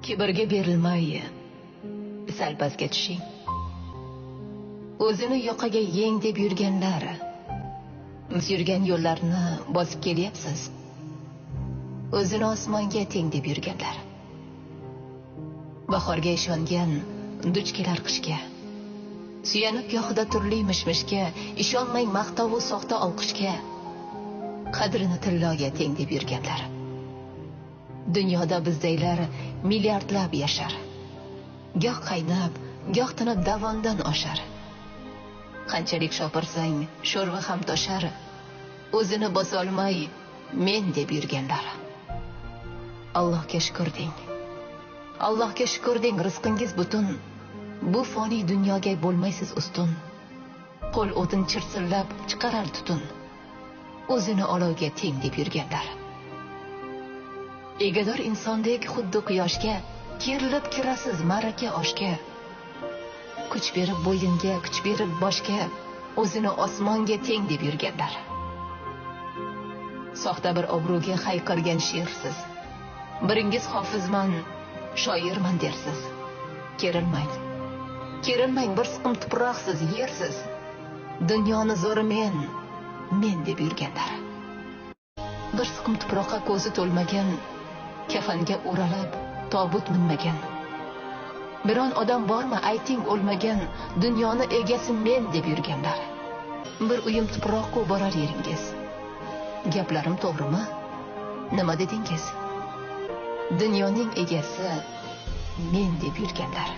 Kibrga berilmay sal pastga tushing. O'zini yoqaga yeng deb yurganlar, yurgan yo'llarni bosib kelyapsiz. O'zini osmonga teng deb yurganlar, bahorga ishongan duch kelar qishga. Suyanib gohida turli mishmishga, ishonmang maqtov va soxta olqishga. Qadrini tilloga teng deb yurganlar. Dunyoda bizdaylar milliardlab yashar. Goh qaynab, goh tinib davondan oshar. Qanchalik shopirsang, sho'rva ham toshar. O'zini bosolmay men deb yurganlar. Allohga shukr deng. Allohga shukr deng, rizqingiz butun. Bu foniy dunyoga bo'lmaysiz ustun. Qo'l o'tin chirsillab chiqarar tutun. O'zini olovga teng deb yurganlar. Egador insondek xuddi quyoshga, kerilib kirasiz ma'raka oshga. Kuch berib bo'yinga, kuch berib boshga, o'zini osmonga teng deb yurganlar. Soxta bir obro'ga hayqirgan she'rsiz. Biringiz hofizman, shoirman dersiz. Kerilmang. Kerilmang, bir siqim tuproqsiz, yersiz. Dunyoni zo'ri men deb yurganlar. Bir siqim tuproqqa ko'zi to'lmagan, kafanga o'ralib tobut minmagan. Biron odam bormi ayting o'lmagan, dunyoni egasi men deb yurganlar. Bir uyim tuproqqa borar yeringiz. Gaplarim to'g'rimi? Nima dedingiz? Dunyoning egasi men deb yurganlar.